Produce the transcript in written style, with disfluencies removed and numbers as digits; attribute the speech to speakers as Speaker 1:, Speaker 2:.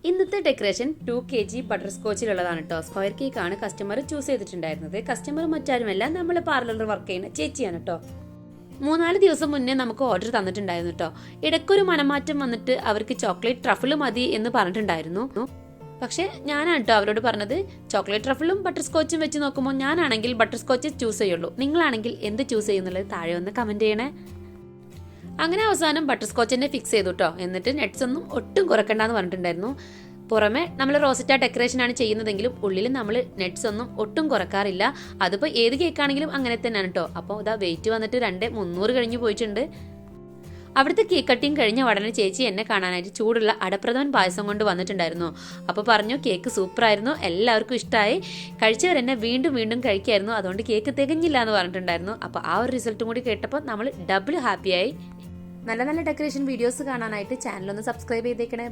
Speaker 1: ഇന്നത്തെ decoration 2 kg butter സ്കോച്ചിലുള്ളതാണ് കേട്ടോ. Square cake ആണ് കസ്റ്റമർ ചൂസ് ചെയ്തിട്ടുണ്ടായിരുന്നത്. കസ്റ്റമർ മറ്റാരുമല്ല, നമ്മൾ പാർലറിൽ വർക്ക് ചെയ്യുന്ന ചേച്ചിയാണ് കേട്ടോ. 3-4 ദിവസം മുന്നേ നമുക്ക് ഓർഡർ തന്നിട്ടുണ്ടായിരുന്നു കേട്ടോ. ഇടയ്ക്കൊരു മനമാറ്റം വന്നിട്ട് അവർക്ക് ചോക്ലേറ്റ് ട്രഫിൾ മതി എന്ന് പറഞ്ഞിട്ടുണ്ടായിരുന്നു. പക്ഷെ ഞാനാണ് കേട്ടോ അവരോട് പറഞ്ഞത്, ചോക്ലേറ്റ് ട്രഫിളും ബട്ടർ സ്കോച്ചും വെച്ച് നോക്കുമ്പോൾ ഞാനാണെങ്കിൽ ബട്ടർ സ്കോച്ച് ചൂസ് ചെയ്യുള്ളൂ, നിങ്ങളാണെങ്കിൽ എന്ത് ചൂസ് ചെയ്യുന്നുള്ളത് താഴെ വന്ന് കമന്റ് ചെയ്യണേ. അങ്ങനെ അവസാനം ബട്ടർ സ്കോച്ച് തന്നെ ഫിക്സ് ചെയ്തു കേട്ടോ. എന്നിട്ട് നെറ്റ്സ് ഒന്നും ഒട്ടും കുറക്കണ്ടെന്ന് പറഞ്ഞിട്ടുണ്ടായിരുന്നു. പുറമെ നമ്മൾ റോസറ്റ ഡെക്കറേഷൻ ആണ് ചെയ്യുന്നതെങ്കിലും ഉള്ളിൽ നമ്മൾ നെറ്റ്സ് ഒന്നും ഒട്ടും കുറക്കാറില്ല. അതിപ്പോൾ ഏത് കേക്കാണെങ്കിലും അങ്ങനെ തന്നെയാണ് കേട്ടോ. അപ്പോൾ ഇതാ വെയിറ്റ് വന്നിട്ട് 2,300 കഴിഞ്ഞു പോയിട്ടുണ്ട്. അവിടുത്തെ കേക്ക് കട്ടിങ് കഴിഞ്ഞ ഉടനെ ചേച്ചി എന്നെ കാണാനായിട്ട് ചൂടുള്ള അടപ്രഥമൻ പായസം കൊണ്ട് വന്നിട്ടുണ്ടായിരുന്നു. അപ്പോൾ പറഞ്ഞു കേക്ക് സൂപ്പറായിരുന്നു, എല്ലാവർക്കും ഇഷ്ടമായി, കഴിച്ചവരെന്നെ വീണ്ടും വീണ്ടും കഴിക്കായിരുന്നു, അതുകൊണ്ട് കേക്ക് തികഞ്ഞില്ല എന്ന് പറഞ്ഞിട്ടുണ്ടായിരുന്നു. അപ്പോൾ ആ ഒരു റിസൾട്ടും കൂടി കേട്ടപ്പോൾ നമ്മൾ ഡബിൾ ഹാപ്പിയായി. നല്ല നല്ല ഡെക്കറേഷൻ വീഡിയോസ് കാണാനായിട്ട് ചാനൽ ഒന്ന് സബ്സ്ക്രൈബ് ചെയ്തേക്കണേ.